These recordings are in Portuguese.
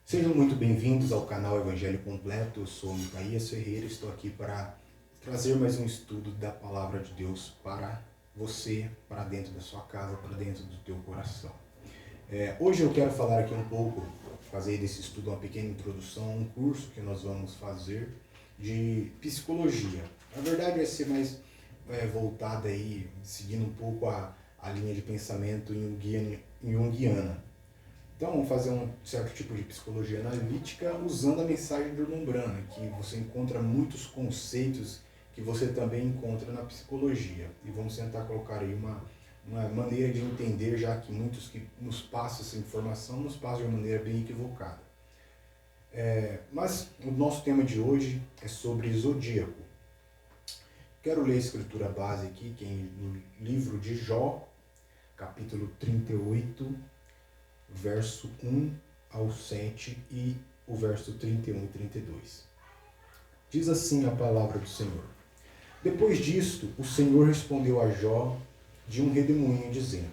Sejam muito bem-vindos ao canal Evangelho Completo. Eu sou Micaías Ferreira e estou aqui para trazer mais um estudo da Palavra de Deus para você, para dentro da sua casa, para dentro do teu coração. Hoje eu quero falar aqui um pouco, fazer desse estudo uma pequena introdução, um curso que nós vamos fazer de psicologia. Na verdade vai ser mais voltada aí, seguindo um pouco a linha de pensamento junguiana. Então, vamos fazer um certo tipo de psicologia analítica usando a mensagem do Irmão Brana, que você encontra muitos conceitos que você também encontra na psicologia. E vamos tentar colocar aí uma maneira de entender, já que muitos que nos passam essa informação nos passam de uma maneira bem equivocada. Mas o nosso tema de hoje é sobre zodíaco. Quero ler a escritura base aqui, que é no livro de Jó, capítulo 38, verso 1 ao 7 e o verso 31 e 32. Diz assim a palavra do Senhor. Depois disto, o Senhor respondeu a Jó de um redemoinho, dizendo: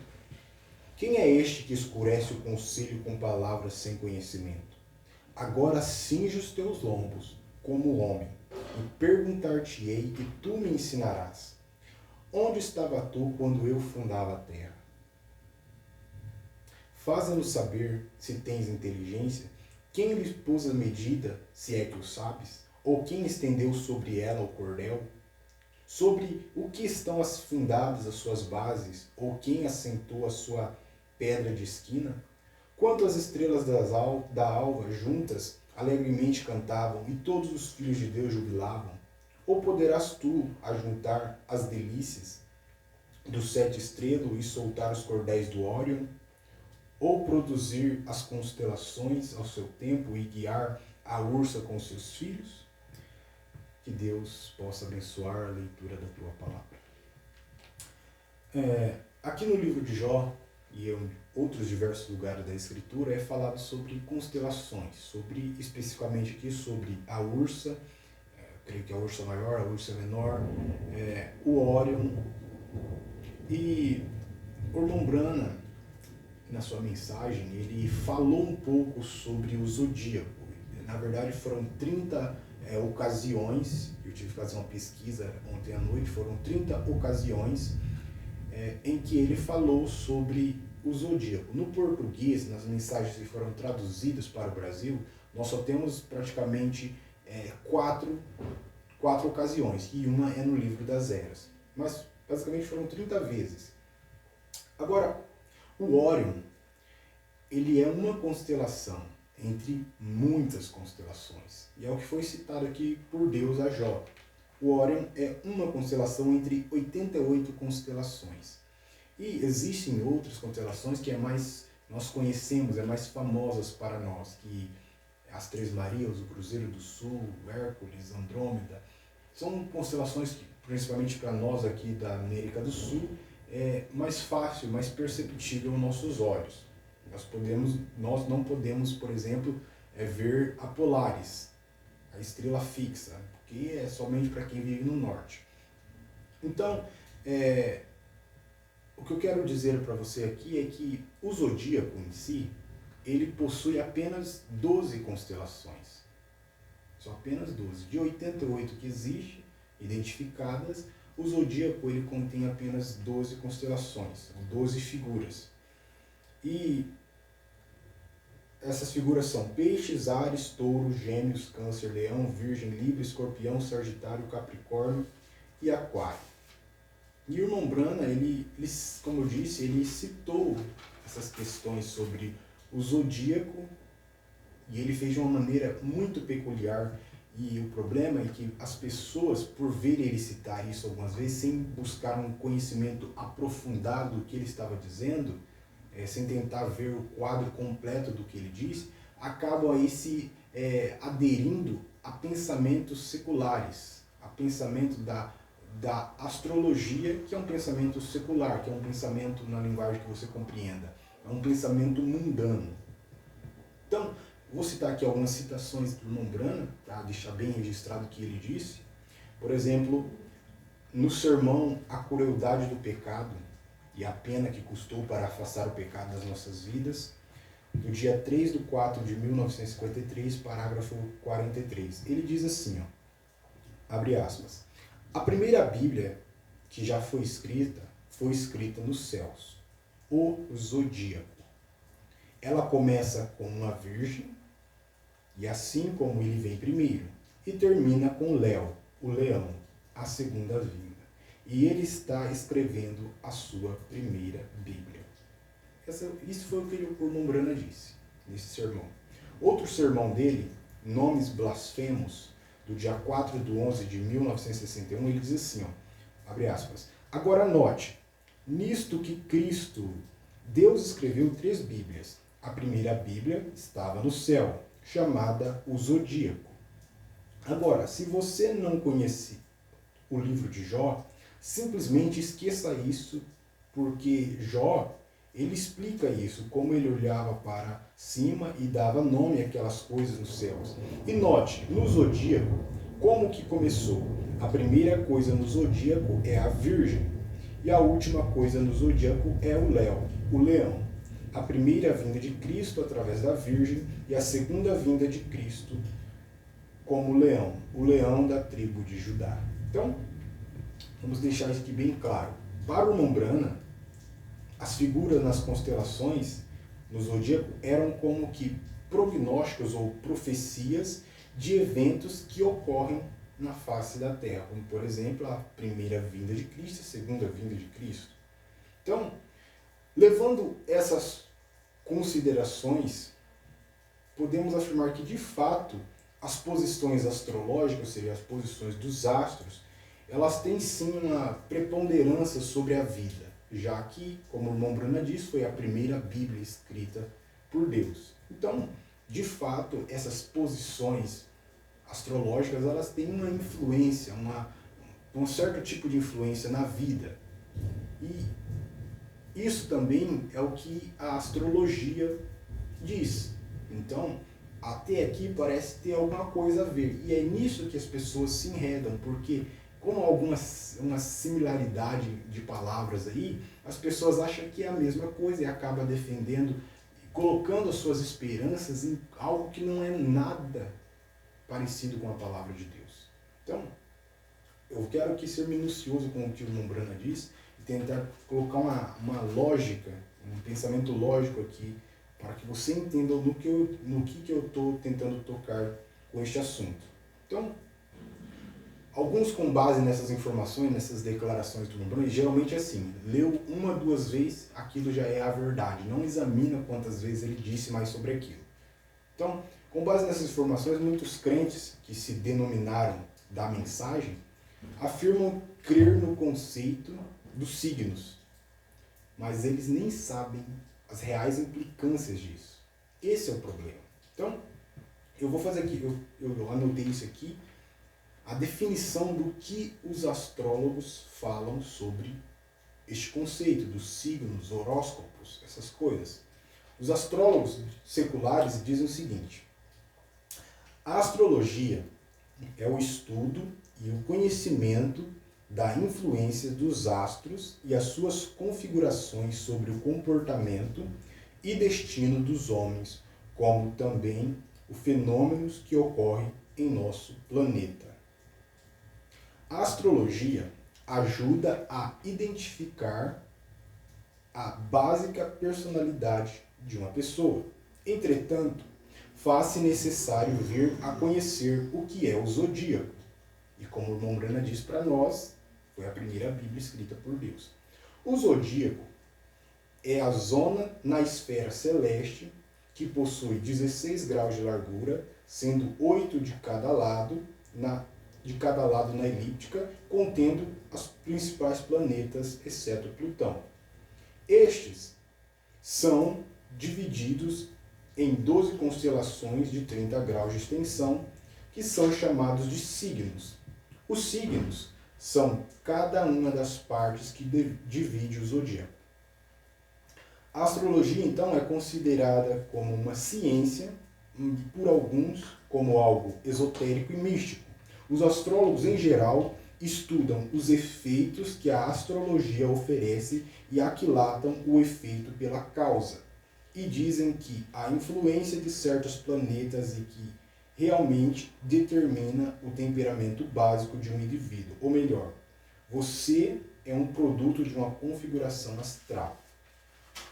Quem é este que escurece o conselho com palavras sem conhecimento? Agora cinge os teus lombos, como homem, e perguntar-te-ei, e tu me ensinarás. Onde estava tu quando eu fundava a terra? Faze-nos saber, se tens inteligência, quem lhe pôs a medida, se é que o sabes, ou quem estendeu sobre ela o cordel? Sobre o que estão fundadas as suas bases, ou quem assentou a sua pedra de esquina? Quanto as estrelas da alva juntas alegremente cantavam, e todos os filhos de Deus jubilavam? Ou poderás tu ajuntar as delícias do sete estrelo e soltar os cordéis do Órion? Ou produzir as constelações ao seu tempo e guiar a ursa com seus filhos? Que Deus possa abençoar a leitura da tua palavra. Aqui no livro de Jó e em outros diversos lugares da Escritura é falado sobre constelações, sobre especificamente aqui sobre a ursa, creio que a ursa maior, a ursa menor, o Órion. E Irmão Brana, na sua mensagem, ele falou um pouco sobre o zodíaco. Na verdade, foram 30 ocasiões, eu tive que fazer uma pesquisa ontem à noite, foram 30 ocasiões em que ele falou sobre o zodíaco. No português, nas mensagens que foram traduzidas para o Brasil, nós só temos praticamente quatro ocasiões, e uma é no livro das Eras. Mas, basicamente, foram 30 vezes. Agora, o Órion, ele é uma constelação entre muitas constelações. E é o que foi citado aqui por Deus a Jó. O Órion é uma constelação entre 88 constelações. E existem outras constelações que nós conhecemos, mais famosas para nós, que as Três Marias, o Cruzeiro do Sul, Hércules, Andrômeda. São constelações que, principalmente para nós aqui da América do Sul, é mais fácil, mais perceptível aos nossos olhos. Nós não podemos, por exemplo, ver a Polaris, a estrela fixa, porque é somente para quem vive no norte. Então, o que eu quero dizer para você aqui é que o zodíaco em si, ele possui apenas 12 constelações. Só apenas 12. De 88 que existem, identificadas, o zodíaco ele contém apenas 12 constelações, 12 figuras. E essas figuras são Peixes, Áries, Touro, Gêmeos, Câncer, Leão, Virgem, Libra, Escorpião, Sagitário, Capricórnio e Aquário. E o Irmão Brana, ele, como eu disse, ele citou essas questões sobre o zodíaco e ele fez de uma maneira muito peculiar. E o problema é que as pessoas, por verem ele citar isso algumas vezes, sem buscar um conhecimento aprofundado do que ele estava dizendo, sem tentar ver o quadro completo do que ele disse, acabam aí se aderindo a pensamentos seculares, a pensamento da astrologia, que é um pensamento secular, que é um pensamento na linguagem que você compreenda, é um pensamento mundano. Então, vou citar aqui algumas citações do Irmão Brana, para deixar bem registrado o que ele disse. Por exemplo, no sermão A Crueldade do Pecado e a Pena que Custou para Afastar o Pecado das Nossas Vidas, do dia 3/4/1953, parágrafo 43. Ele diz assim, ó, abre aspas, a primeira Bíblia que já foi escrita nos céus, o Zodíaco. Ela começa com uma virgem, e assim como ele vem primeiro, e termina com Léo, o leão, a segunda vinda. E ele está escrevendo a sua primeira Bíblia. Isso foi o que o Mombrana disse nesse sermão. Outro sermão dele, Nomes Blasfemos, do dia 4/11/1961, ele diz assim, ó, abre aspas, agora note, nisto que Cristo, Deus escreveu 3 Bíblias. A primeira Bíblia estava no céu, chamada o Zodíaco. Agora, se você não conhece o livro de Jó, simplesmente esqueça isso, porque Jó, ele explica isso, como ele olhava para cima e dava nome àquelas coisas nos céus. E note, no Zodíaco, como que começou? A primeira coisa no Zodíaco é a Virgem, e a última coisa no Zodíaco é o leão. A primeira vinda de Cristo através da Virgem e a segunda vinda de Cristo como leão, o leão da tribo de Judá. Então, vamos deixar isso aqui bem claro. Para o Mombrana, as figuras nas constelações, no Zodíaco, eram como que prognósticos ou profecias de eventos que ocorrem na face da Terra, como por exemplo a primeira vinda de Cristo, a segunda vinda de Cristo. Então, levando essas considerações, podemos afirmar que de fato as posições astrológicas, ou seja, as posições dos astros, elas têm sim uma preponderância sobre a vida, já que, como o Mombrana diz, foi a primeira Bíblia escrita por Deus. Então, de fato, essas posições astrológicas, elas têm uma influência, um certo tipo de influência na vida. E isso também é o que a astrologia diz. Então, até aqui parece ter alguma coisa a ver. E é nisso que as pessoas se enredam, porque como há uma similaridade de palavras aí, as pessoas acham que é a mesma coisa e acabam defendendo, colocando as suas esperanças em algo que não é nada parecido com a palavra de Deus. Então, eu quero aqui ser minucioso com o que o Mombrana diz e tentar colocar uma lógica, um pensamento lógico aqui, para que você entenda no que eu estou tentando tocar com este assunto. Então, alguns com base nessas informações, nessas declarações do Mombrana, geralmente é assim, leu 1 ou 2 vezes, aquilo já é a verdade, não examina quantas vezes ele disse mais sobre aquilo. Então, com base nessas informações, muitos crentes que se denominaram da mensagem afirmam crer no conceito dos signos, mas eles nem sabem as reais implicâncias disso. Esse é o problema. Então, eu vou fazer aqui, eu anotei isso aqui, a definição do que os astrólogos falam sobre este conceito dos signos, horóscopos, essas coisas. Os astrólogos seculares dizem o seguinte: a astrologia é o estudo e o conhecimento da influência dos astros e as suas configurações sobre o comportamento e destino dos homens, como também os fenômenos que ocorrem em nosso planeta. A astrologia ajuda a identificar a básica personalidade de uma pessoa. Entretanto, faz-se necessário vir a conhecer o que é o zodíaco. E como o Mombrana diz para nós, foi a primeira Bíblia escrita por Deus. O zodíaco é a zona na esfera celeste que possui 16 graus de largura, sendo 8 de cada lado na elíptica, contendo os principais planetas, exceto Plutão. Estes são divididos em 12 constelações de 30 graus de extensão, que são chamados de signos. Os signos são cada uma das partes que divide o zodíaco. A astrologia, então, é considerada como uma ciência, por alguns como algo esotérico e místico. Os astrólogos, em geral, estudam os efeitos que a astrologia oferece e aquilatam o efeito pela causa. e dizem que a influência de certos planetas e que realmente determina o temperamento básico de um indivíduo. Ou melhor, você é um produto de uma configuração astral.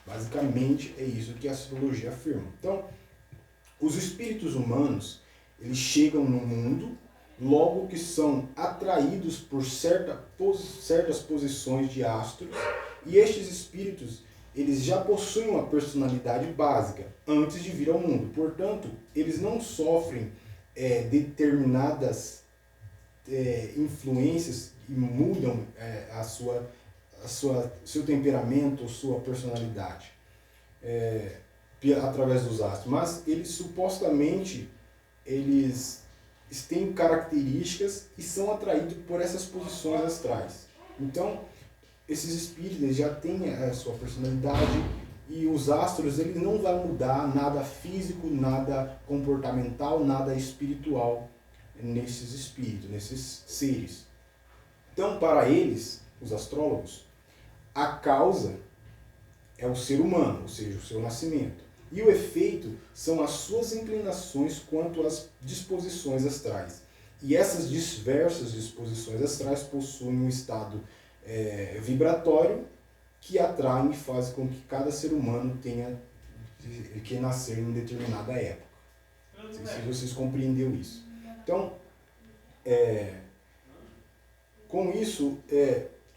Basicamente é isso que a astrologia afirma. Então, os espíritos humanos, eles chegam no mundo logo que são atraídos por certas posições de astros, e estes espíritos, eles já possuem uma personalidade básica antes de vir ao mundo. Portanto, eles não sofrem determinadas influências que mudam seu temperamento ou sua personalidade através dos astros. Mas eles supostamente eles têm características e são atraídos por essas posições astrais. Então, esses espíritos já têm a sua personalidade, e os astros ele não vai mudar nada físico, nada comportamental, nada espiritual nesses espíritos, nesses seres. Então, para eles, os astrólogos, a causa é o ser humano, ou seja, o seu nascimento. E o efeito são as suas inclinações quanto às disposições astrais. E essas diversas disposições astrais possuem um estado vibratório que atraem e fazem com que cada ser humano tenha que nascer em determinada época. Não sei se vocês compreenderam isso. Então, com isso,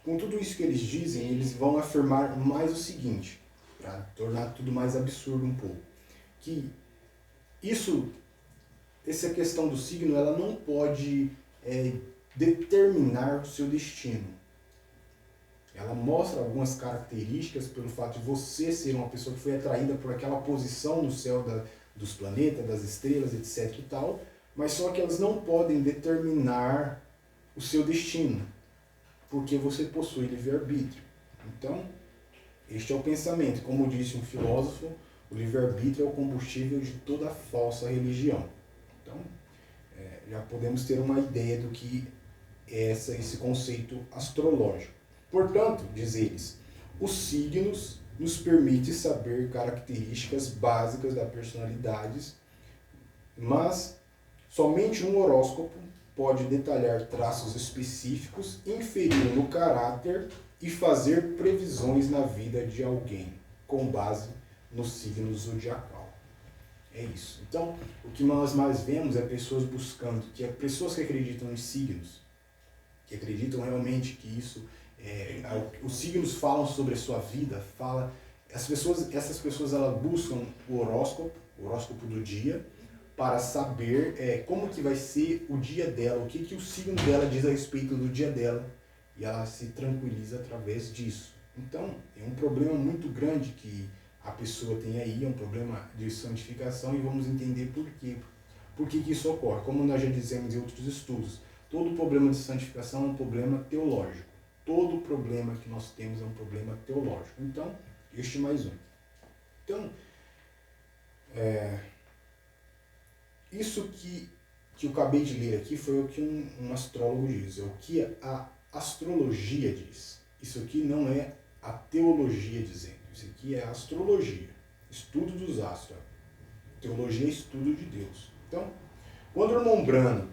com tudo isso que eles dizem, eles vão afirmar mais o seguinte, para tornar tudo mais absurdo um pouco, que essa questão do signo, ela não pode determinar o seu destino. Ela mostra algumas características pelo fato de você ser uma pessoa que foi atraída por aquela posição no céu dos planetas, das estrelas, etc. e tal, mas só que elas não podem determinar o seu destino, porque você possui livre-arbítrio. Então, este é o pensamento. Como disse um filósofo, o livre-arbítrio é o combustível de toda falsa religião. Então, já podemos ter uma ideia do que é esse conceito astrológico. Portanto, diz eles, os signos nos permitem saber características básicas da personalidade, mas somente um horóscopo pode detalhar traços específicos, inferir no caráter e fazer previsões na vida de alguém, com base no signo zodiacal. É isso. Então, o que nós mais vemos é pessoas buscando, pessoas que acreditam em signos, que acreditam realmente que isso os signos falam sobre a sua vida, essas pessoas elas buscam o horóscopo do dia, para saber como que vai ser o dia dela, o que o signo dela diz a respeito do dia dela, e ela se tranquiliza através disso. Então, é um problema muito grande que a pessoa tem aí, é um problema de santificação, e vamos entender por que isso ocorre. Como nós já dizemos em outros estudos, todo problema de santificação é um problema teológico. Todo problema que nós temos é um problema teológico. Então, este mais um. Então, isso que eu acabei de ler aqui foi o que um astrólogo diz, é o que a astrologia diz. Isso aqui não é a teologia dizendo, isso aqui é a astrologia, estudo dos astros. Teologia é estudo de Deus. Então, quando o irmão Brana,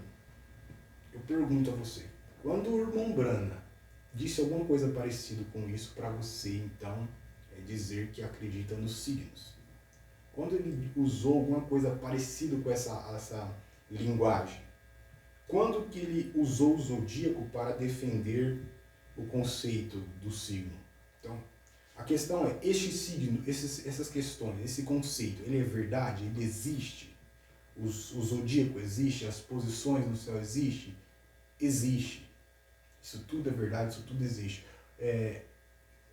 eu pergunto a você, quando o irmão Brana disse alguma coisa parecida com isso para você, então, dizer que acredita nos signos. Quando ele usou alguma coisa parecida com essa linguagem, quando que ele usou o zodíaco para defender o conceito do signo? Então, a questão é, este signo, essas questões, esse conceito, ele é verdade? Ele existe? O zodíaco existe? As posições no céu existem? Existe. Isso tudo é verdade, isso tudo existe.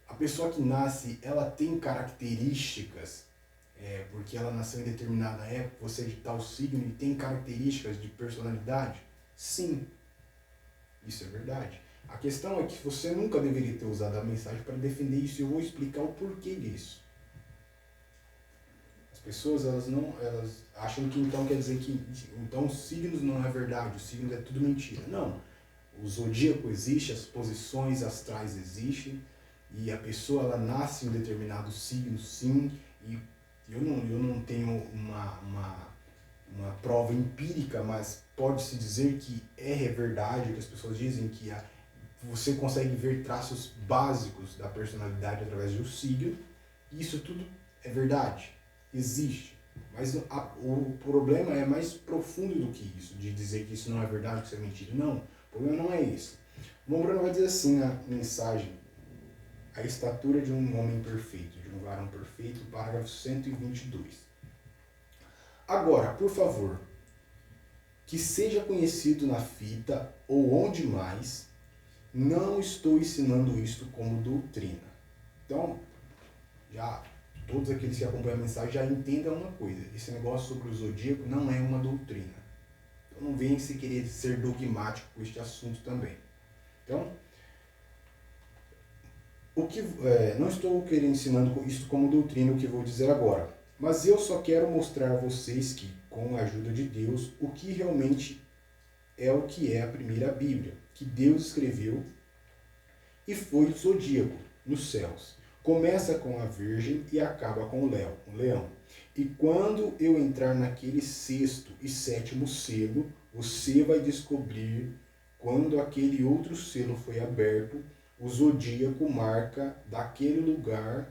A pessoa que nasce, ela tem características, porque ela nasceu em determinada época, você é de tal signo e tem características de personalidade? Sim, isso é verdade. A questão é que você nunca deveria ter usado a mensagem para defender isso, e eu vou explicar o porquê disso. As pessoas, elas acham que então quer dizer que então os signos não é verdade, os signos é tudo mentira. Não. O zodíaco existe, as posições astrais existem, e a pessoa ela nasce em um determinado signo, sim, e eu não tenho uma prova empírica, mas pode-se dizer que é verdade, que as pessoas dizem que você consegue ver traços básicos da personalidade através do signo, e isso tudo é verdade, existe. Mas o problema é mais profundo do que isso, de dizer que isso não é verdade, que isso é mentira. Não, o problema não é esse. O Mombrano vai dizer assim na mensagem: a estatura de um homem perfeito, de um varão perfeito, parágrafo 122. Agora, por favor, que seja conhecido na fita ou onde mais, não estou ensinando isto como doutrina. Então, já todos aqueles que acompanham a mensagem já entendam uma coisa: esse negócio sobre o zodíaco não é uma doutrina. Então não venha se querer ser dogmático com este assunto também. Então, não estou querendo ensinando isso como doutrina, o que vou dizer agora. Mas eu só quero mostrar a vocês que, com a ajuda de Deus, o que realmente é o que é a primeira Bíblia, que Deus escreveu, e foi o zodíaco nos céus. Começa com a Virgem e acaba com o leão. E quando eu entrar naquele sexto e sétimo selo, você vai descobrir, quando aquele outro selo foi aberto, o zodíaco marca daquele lugar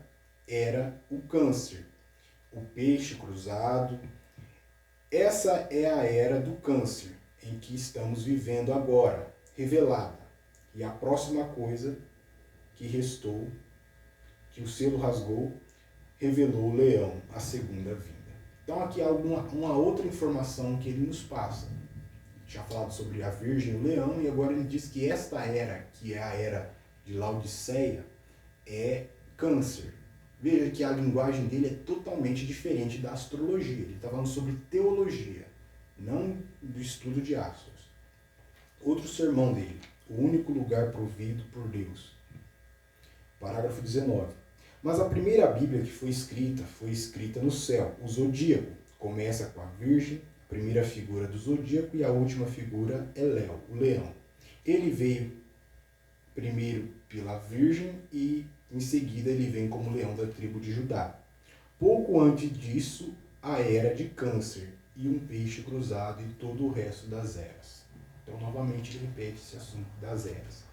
era o Câncer, o peixe cruzado. Essa é a era do Câncer, em que estamos vivendo agora, revelada. E a próxima coisa que restou, que o selo rasgou, revelou o leão, a segunda vinda. Então aqui há uma outra informação que ele nos passa. Tinha falado sobre a Virgem e o leão, e agora ele diz que esta era, que é a era de Laodiceia, é Câncer. Veja que a linguagem dele é totalmente diferente da astrologia. Ele está falando sobre teologia, não do estudo de astros. Outro sermão dele: o único lugar provido por Deus. Parágrafo 19. Mas a primeira Bíblia que foi escrita no céu. O zodíaco começa com a Virgem, a primeira figura do zodíaco, e a última figura é o leão. Ele veio primeiro pela Virgem e em seguida ele vem como leão da tribo de Judá. Pouco antes disso, a era de Câncer e um peixe cruzado e todo o resto das eras. Então, novamente, ele repete esse assunto das eras.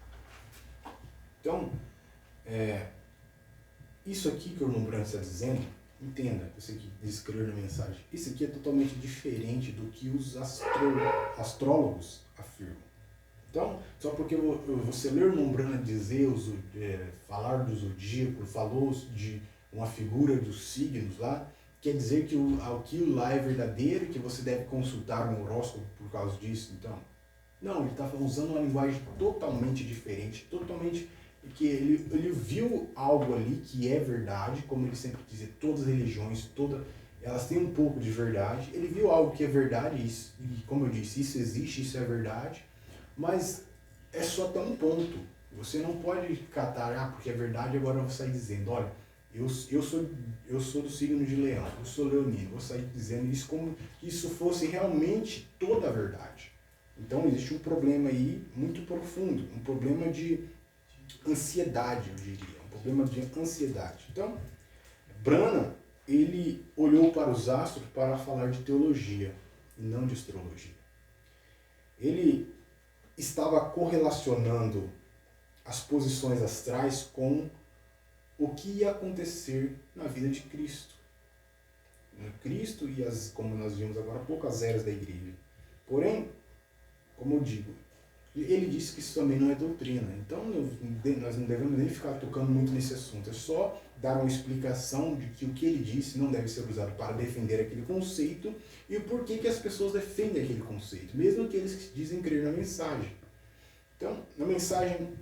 Então, isso aqui que o irmão Branco está dizendo, entenda, você que descreveu na mensagem, isso aqui é totalmente diferente do que os astrólogos afirmam. Então, só porque você lê o irmão Branco dizer, falar do zodíaco, falou de uma figura dos signos lá, quer dizer que aquilo lá é verdadeiro e que você deve consultar um horóscopo por causa disso? Então, não, ele está usando uma linguagem totalmente diferente, totalmente, que ele viu algo ali que é verdade, como ele sempre dizia, todas as religiões, elas têm um pouco de verdade. Ele viu algo que é verdade, e como eu disse, isso existe, isso é verdade, mas é só até um ponto. Você não pode catar, porque é verdade, agora eu vou sair dizendo, olha, eu sou do signo de leão, eu sou leonino, vou sair dizendo isso como se isso fosse realmente toda a verdade. Então existe um problema aí muito profundo, um problema de ansiedade, eu diria, um problema de ansiedade. Então, Branham, ele olhou para os astros para falar de teologia e não de astrologia. Ele estava correlacionando as posições astrais com o que ia acontecer na vida de Cristo. Cristo e, como nós vimos agora há pouco, as eras da igreja. Porém, como eu digo, ele disse que isso também não é doutrina. Então, nós não devemos nem ficar tocando muito nesse assunto. É só dar uma explicação de que o que ele disse não deve ser usado para defender aquele conceito e o porquê que as pessoas defendem aquele conceito, mesmo aqueles que dizem crer na mensagem. Então, na mensagem,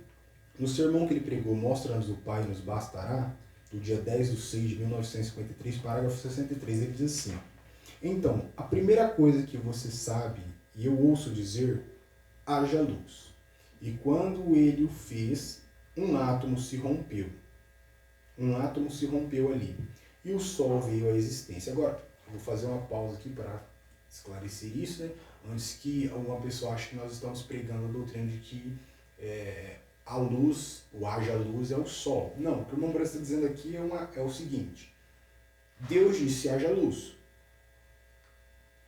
no sermão que ele pregou, Mostra-nos o Pai nos bastará, do dia 10/6/1953, parágrafo 63, ele diz assim: então, a primeira coisa que você sabe, e eu ouço dizer, haja luz. E quando ele o fez, um átomo se rompeu. Um átomo se rompeu ali. E o Sol veio à existência. Agora, eu vou fazer uma pausa aqui para esclarecer isso, né? Antes que alguma pessoa ache que nós estamos pregando a doutrina de que a luz, o haja luz, é o Sol. Não, o que o irmão Branco está dizendo aqui é o seguinte: Deus disse: haja luz.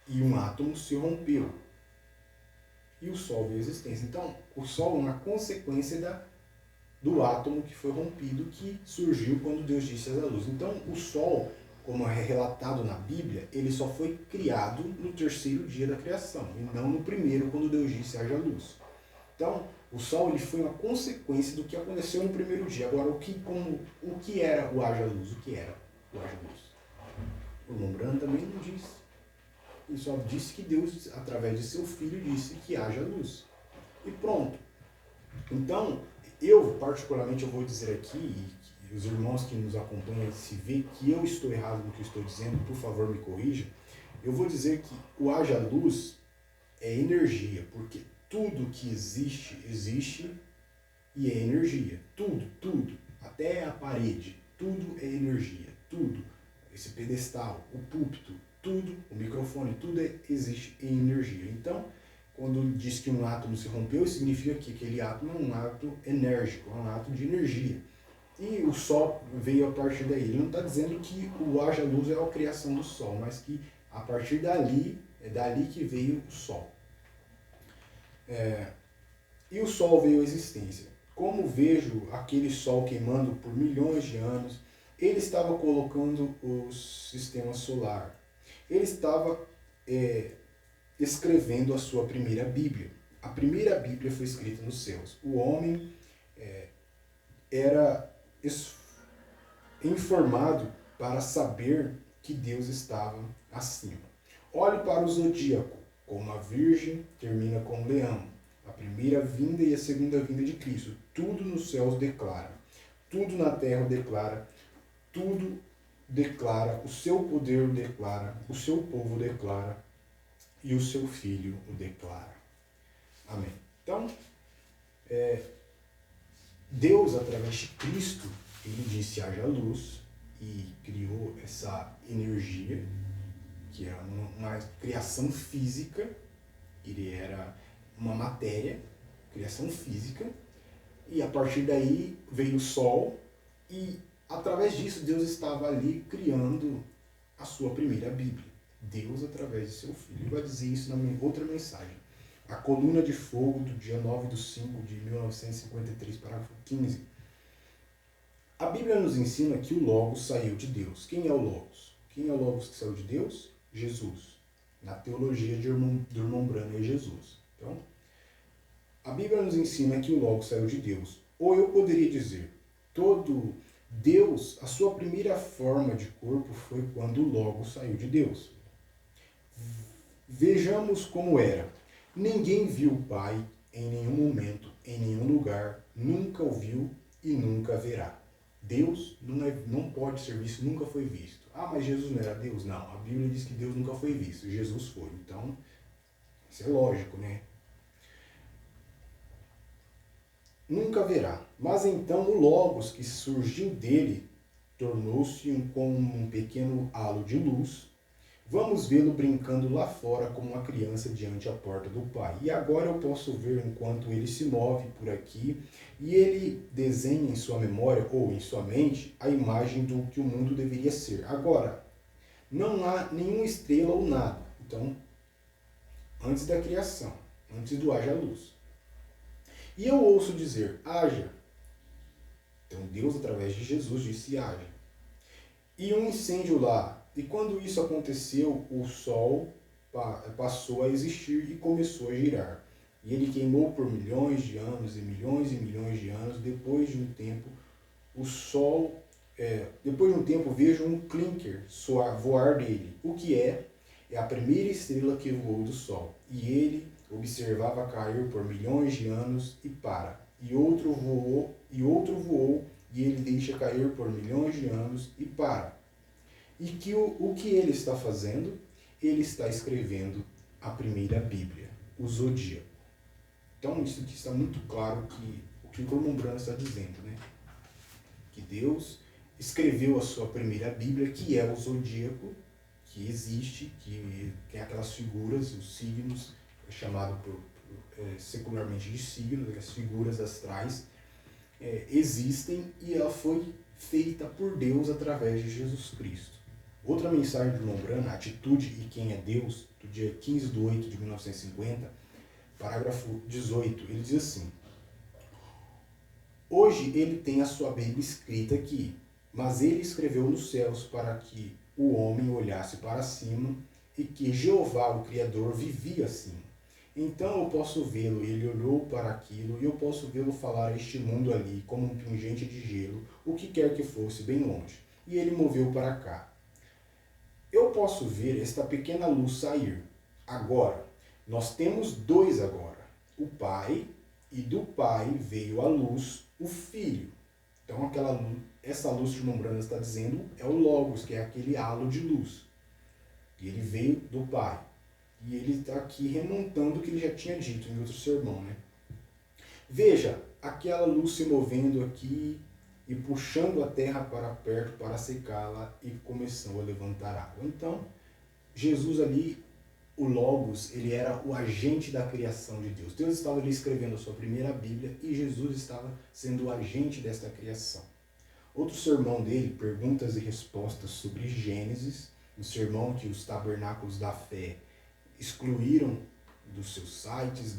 E um átomo se rompeu. E o Sol veio à existência. Então, o Sol é uma consequência do átomo que foi rompido, que surgiu quando Deus disse haja luz. Então, o Sol, como é relatado na Bíblia, ele só foi criado no terceiro dia da criação, e não no primeiro, quando Deus disse haja luz. Então, o Sol ele foi uma consequência do que aconteceu no primeiro dia. Agora, o que era o haja luz? O que era o haja luz? O irmão Branham também não disse. Ele só disse que Deus, através de seu Filho, disse que haja luz. E pronto. Então, eu, particularmente, eu vou dizer aqui, e os irmãos que nos acompanham, se vê que eu estou errado no que eu estou dizendo, por favor, me corrija. Eu vou dizer que o haja luz é energia, porque tudo que existe, existe e é energia. Tudo. Até a parede, tudo é energia. Tudo. Esse pedestal, o púlpito, tudo, o microfone, tudo existe em energia. Então, quando diz que um átomo se rompeu, significa que aquele átomo é um átomo enérgico, é um átomo de energia. E o Sol veio a partir daí. Ele não está dizendo que o haja luz é a criação do Sol, mas que a partir dali, é dali que veio o Sol. E o Sol veio à existência. Como vejo aquele Sol queimando por milhões de anos, ele estava colocando o sistema solar. Ele estava escrevendo a sua primeira Bíblia. A primeira Bíblia foi escrita nos céus. O homem era informado para saber que Deus estava acima. Olhe para o zodíaco, como a Virgem termina com o leão. A primeira vinda e a segunda vinda de Cristo. Tudo nos céus declara. Tudo na terra declara. Tudo declara. O seu poder o declara. O seu povo declara. E o seu Filho o declara. Amém. Então, Deus, através de Cristo, ele disse haja luz e criou essa energia, que é uma criação física. Ele era uma matéria, criação física, e a partir daí veio o Sol, e através disso Deus estava ali criando a sua primeira Bíblia. Deus através de seu Filho. Ele vai dizer isso na minha outra mensagem. A coluna de fogo do dia 9/5 de 1953, parágrafo 15. A Bíblia nos ensina que o Logos saiu de Deus. Quem é o Logos? Quem é o Logos que saiu de Deus? Jesus. Na teologia do irmão Branham é Jesus. Então, a Bíblia nos ensina que o Logos saiu de Deus. Ou eu poderia dizer, todo Deus, a sua primeira forma de corpo foi quando o Logos saiu de Deus. Vejamos como era. Ninguém viu o Pai em nenhum momento, em nenhum lugar, nunca o viu e nunca verá. Deus não pode ser visto, nunca foi visto. Ah, mas Jesus não era Deus? Não, a Bíblia diz que Deus nunca foi visto, Jesus foi. Então, isso é lógico, né? Nunca verá. Mas então o Logos que surgiu dele tornou-se como um pequeno halo de luz. Vamos vê-lo brincando lá fora como uma criança diante da porta do Pai. E agora eu posso ver enquanto ele se move por aqui e ele desenha em sua memória ou em sua mente a imagem do que o mundo deveria ser. Agora, não há nenhuma estrela ou nada. Então, antes da criação, antes do haja luz. E eu ouço dizer, haja. Então Deus, através de Jesus, disse haja. E um incêndio lá. E quando isso aconteceu, o Sol passou a existir e começou a girar. E ele queimou por milhões de anos e milhões de anos. Depois de um tempo, o Sol... depois de um tempo, vejo um clinker voar dele. O que é? É a primeira estrela que voou do Sol. E ele observava cair por milhões de anos e para. E outro voou, e ele deixa cair por milhões de anos e para. E que o que ele está fazendo? Ele está escrevendo a primeira Bíblia, o Zodíaco. Então, isso aqui está muito claro que o que o irmão Branham está dizendo, né? Que Deus escreveu a sua primeira Bíblia, que é o Zodíaco, que existe, que é aquelas figuras, os signos, chamado secularmente de signos, as figuras astrais, existem, e ela foi feita por Deus através de Jesus Cristo. Outra mensagem do irmão Branham, Atitude e Quem é Deus, do dia 15/8/1950, parágrafo 18, ele diz assim: hoje ele tem a sua Bíblia escrita aqui, mas ele escreveu nos céus para que o homem olhasse para cima e que Jeová, o Criador, vivia acima. Então eu posso vê-lo, ele olhou para aquilo, e eu posso vê-lo falar a este mundo ali, como um pingente de gelo, o que quer que fosse, bem longe. E ele moveu para cá. Eu posso ver esta pequena luz sair. Agora, nós temos dois agora. O Pai, e do Pai veio a luz, o Filho. Então essa luz que o irmão Branham está dizendo é o Logos, que é aquele halo de luz. E ele veio do Pai. E ele está aqui remontando o que ele já tinha dito em outro sermão, né? Veja, aquela luz se movendo aqui e puxando a terra para perto para secá-la e começou a levantar água. Então, Jesus ali, o Logos, ele era o agente da criação de Deus. Deus estava ali escrevendo a sua primeira Bíblia e Jesus estava sendo o agente desta criação. Outro sermão dele, Perguntas e Respostas sobre Gênesis, um sermão que os tabernáculos da fé excluíram dos seus sites,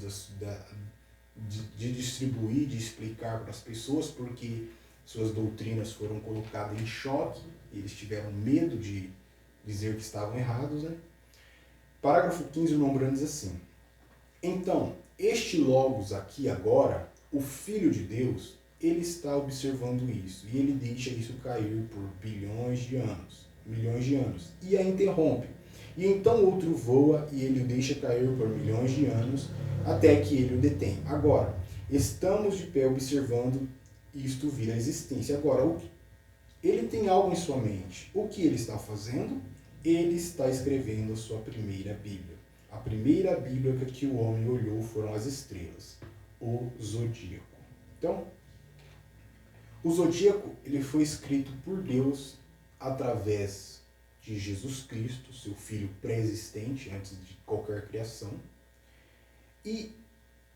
de distribuir, de explicar para as pessoas, porque suas doutrinas foram colocadas em choque, e eles tiveram medo de dizer que estavam errados, né? Parágrafo 15, o irmão Branham diz assim: então, este Logos aqui agora, o Filho de Deus, ele está observando isso, e ele deixa isso cair por milhões de anos, e a interrompe. E então outro voa e ele o deixa cair por milhões de anos, até que ele o detém. Agora, estamos de pé observando isto vir à existência. Agora, ele tem algo em sua mente. O que ele está fazendo? Ele está escrevendo a sua primeira Bíblia. A primeira Bíblia que o homem olhou foram as estrelas, o zodíaco. Então, o zodíaco ele foi escrito por Deus através de Jesus Cristo, seu Filho pré-existente, antes de qualquer criação. E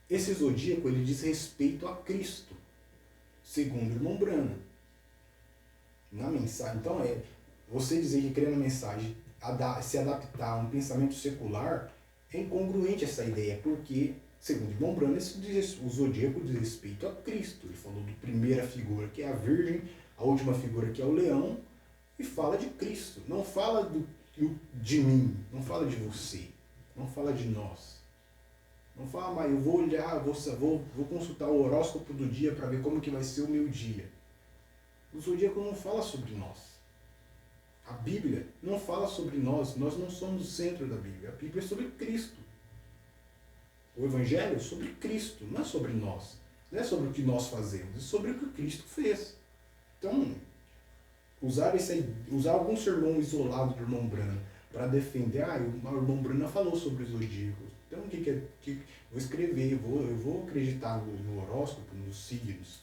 esse zodíaco ele diz respeito a Cristo, segundo o irmão Branham. Na mensagem, então você dizer que crê na mensagem, se adaptar a um pensamento secular, é incongruente essa ideia, porque, segundo o irmão Branham, o zodíaco diz respeito a Cristo. Ele falou da primeira figura, que é a Virgem, a última figura, que é o leão, e fala de Cristo. Não fala de mim, não fala de você, não fala de nós. Não fala, mas eu vou olhar, vou consultar o horóscopo do dia para ver como que vai ser o meu dia. O zodíaco não fala sobre nós. A Bíblia não fala sobre nós não somos o centro da Bíblia. A Bíblia é sobre Cristo. O Evangelho é sobre Cristo, não é sobre nós. Não é sobre o que nós fazemos, é sobre o que Cristo fez. Então, usar algum sermão isolado do irmão Branham para defender, o irmão Branham falou sobre os zodíacos. Então, vou escrever, eu vou acreditar no horóscopo, nos signos.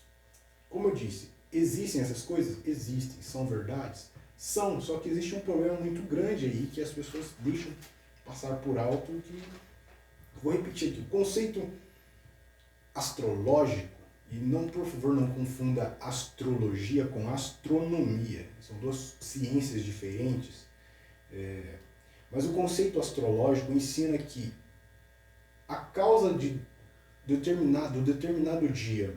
Como eu disse, existem essas coisas? Existem. São verdades? São, só que existe um problema muito grande aí que as pessoas deixam passar por alto. Vou repetir aqui, o conceito astrológico, e não, por favor, não confunda astrologia com astronomia, são duas ciências diferentes, mas o conceito astrológico ensina que a causa de determinado dia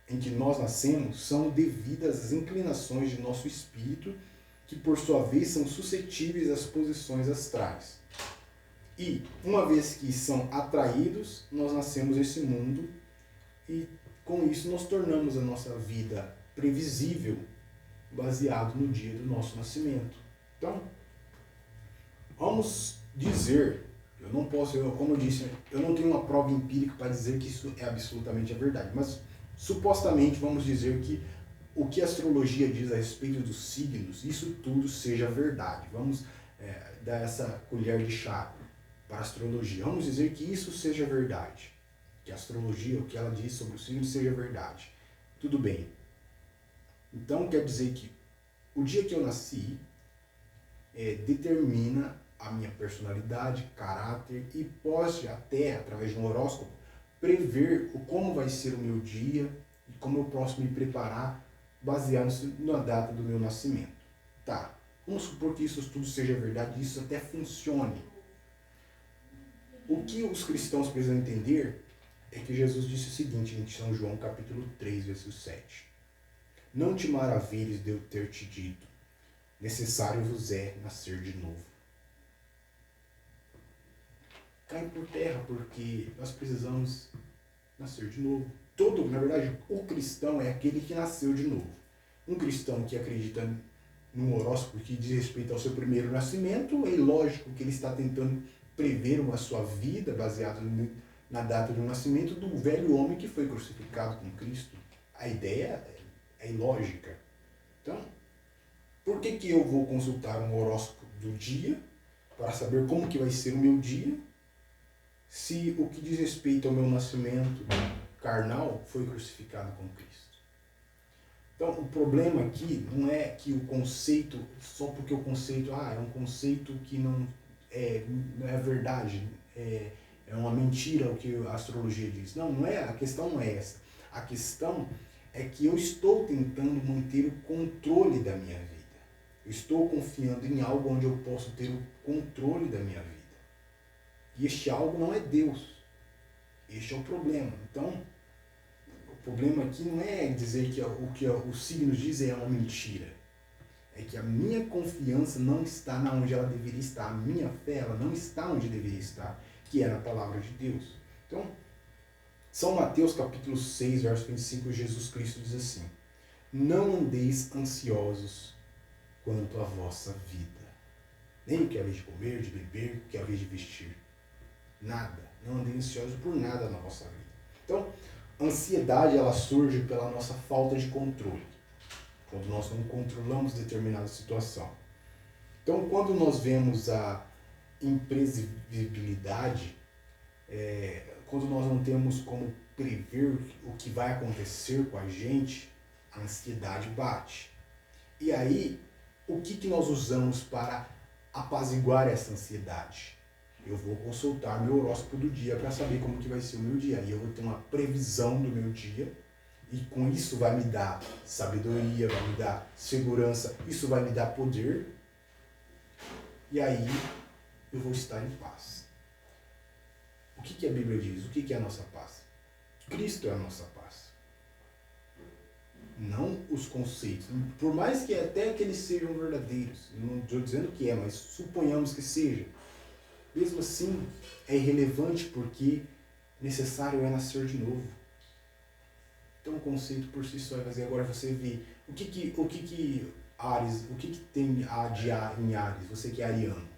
em que nós nascemos são devidas às inclinações de nosso espírito, que por sua vez são suscetíveis às posições astrais. E, uma vez que são atraídos, nós nascemos nesse mundo e, com isso, nós tornamos a nossa vida previsível, baseado no dia do nosso nascimento. Então, vamos dizer, como eu disse, eu não tenho uma prova empírica para dizer que isso é absolutamente a verdade, mas supostamente vamos dizer que o que a astrologia diz a respeito dos signos, isso tudo seja verdade. Vamos dar essa colher de chá para a astrologia. Vamos dizer que isso seja verdade. Que a astrologia, o que ela diz sobre os signos, seja verdade. Tudo bem. Então quer dizer que o dia que eu nasci determina a minha personalidade, caráter, e pode até, através de um horóscopo, prever como vai ser o meu dia e como eu posso me preparar baseado na data do meu nascimento. Tá. Vamos supor que isso tudo seja verdade, isso até funcione. O que os cristãos precisam entender é que Jesus disse o seguinte em São João capítulo 3, versículo 7. Não te maravilhes de eu ter te dito, necessário vos é nascer de novo. Cai por terra, porque nós precisamos nascer de novo. Na verdade, o cristão é aquele que nasceu de novo. Um cristão que acredita num horóscopo que diz respeito ao seu primeiro nascimento, é lógico que ele está tentando prever a sua vida baseado na data do nascimento do velho homem que foi crucificado com Cristo. A ideia é ilógica. Então, por que eu vou consultar um horóscopo do dia para saber como que vai ser o meu dia, se o que diz respeito ao meu nascimento carnal foi crucificado com Cristo? Então, o problema aqui não é que o conceito, só porque o conceito é um conceito que não é verdade, é uma mentira o que a astrologia diz. Não é, a questão não é essa. A questão é que eu estou tentando manter o controle da minha vida. Eu estou confiando em algo onde eu posso ter o controle da minha vida. E este algo não é Deus. Este é o problema. Então, o problema aqui não é dizer que o que os signos dizem é uma mentira. É que a minha confiança não está onde ela deveria estar. A minha fé ela não está onde deveria estar, que é na palavra de Deus. Então, São Mateus capítulo 6, verso 25, Jesus Cristo diz assim: não andeis ansiosos quanto à vossa vida. Nem o que é a vez de comer, de beber, o que é a vez de vestir. Nada. Não andei ansioso por nada na vossa vida. Então, a ansiedade ela surge pela nossa falta de controle. Quando nós não controlamos determinada situação. Então, quando nós vemos a imprevisibilidade, quando nós não temos como prever o que vai acontecer com a gente, a ansiedade bate. E aí, o que nós usamos para apaziguar essa ansiedade? Eu vou consultar meu horóscopo do dia para saber como que vai ser o meu dia. E eu vou ter uma previsão do meu dia. E com isso vai me dar sabedoria, vai me dar segurança, isso vai me dar poder. E aí eu vou estar em paz. O que a Bíblia diz? O que é a nossa paz? Cristo é a nossa paz. Não os conceitos. Por mais que até que eles sejam verdadeiros. Eu não estou dizendo que é, mas suponhamos que seja. Mesmo assim, é irrelevante porque necessário é nascer de novo. Então o conceito por si só é vazio. Agora você vê o que Ares, o que tem em Ares, você que é ariano.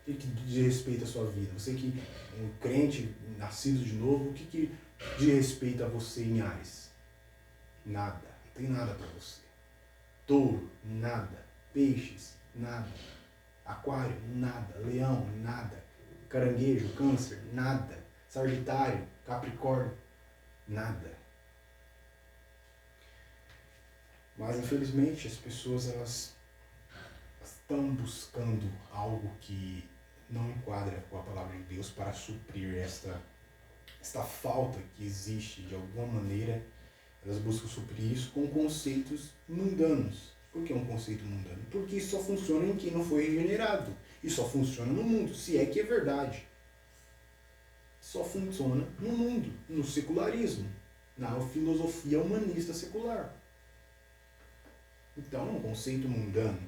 O que diz respeito à sua vida? Você que é um crente, nascido de novo, o que diz respeito a você em Ares? Nada. Não tem nada para você. Touro, nada. Peixes, nada. Aquário, nada. Leão, nada. Caranguejo, Câncer, nada. Sagitário, Capricórnio, nada. Mas infelizmente as pessoas elas estão buscando algo que não enquadra com a palavra de Deus para suprir esta falta que existe de alguma maneira. Elas buscam suprir isso com conceitos mundanos. Por que um conceito mundano? Porque isso só funciona em quem não foi regenerado. E só funciona no mundo, se é que é verdade. Só funciona no mundo, no secularismo, na filosofia humanista secular. Então, é um conceito mundano.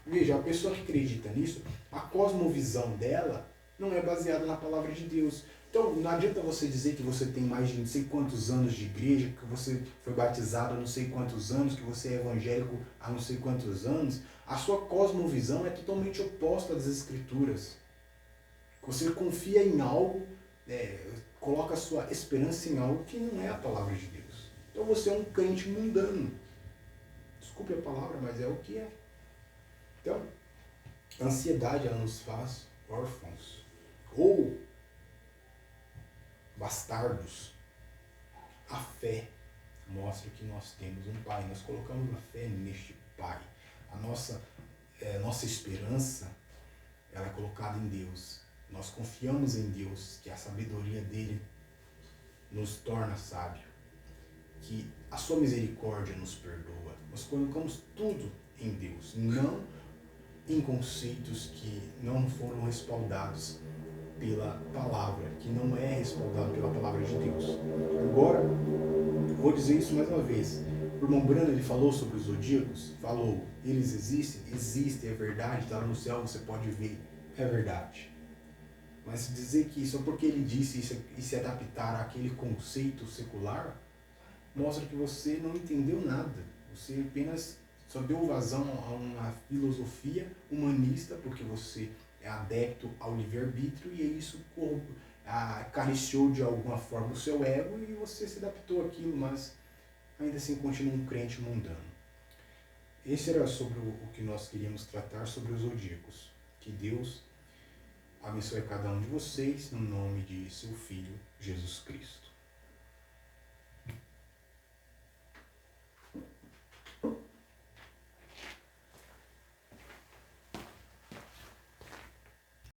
Veja, a pessoa que acredita nisso, a cosmovisão dela não é baseada na palavra de Deus. Então, não adianta você dizer que você tem mais de não sei quantos anos de igreja, que você foi batizado há não sei quantos anos, que você é evangélico há não sei quantos anos. A sua cosmovisão é totalmente oposta das Escrituras. Você confia em algo, coloca a sua esperança em algo que não é a palavra de Deus. Então, você é um crente mundano. Desculpe a palavra, mas é o que é. Então, a ansiedade ela nos faz órfãos ou bastardos. A fé mostra que nós temos um Pai. Nós colocamos a fé neste Pai. A nossa esperança ela é colocada em Deus. Nós confiamos em Deus, que a sabedoria dele nos torna sábio. que a sua misericórdia nos perdoa. Nós colocamos tudo em Deus, não em conceitos que não foram respaldados pela palavra, que não é respaldado pela palavra de Deus. Agora, vou dizer isso mais uma vez. O irmão Brando, ele falou sobre os zodíacos, falou, eles existem? Existem, é verdade, está no céu, você pode ver, é verdade. Mas dizer que só porque ele disse isso e se adaptar àquele conceito secular, mostra que você não entendeu nada. Você apenas só deu vazão a uma filosofia humanista, porque você é adepto ao livre-arbítrio, e isso acariciou de alguma forma o seu ego e você se adaptou àquilo, mas ainda assim continua um crente mundano. Esse era sobre o que nós queríamos tratar sobre os zodíacos. Que Deus abençoe cada um de vocês, no nome de seu Filho, Jesus Cristo.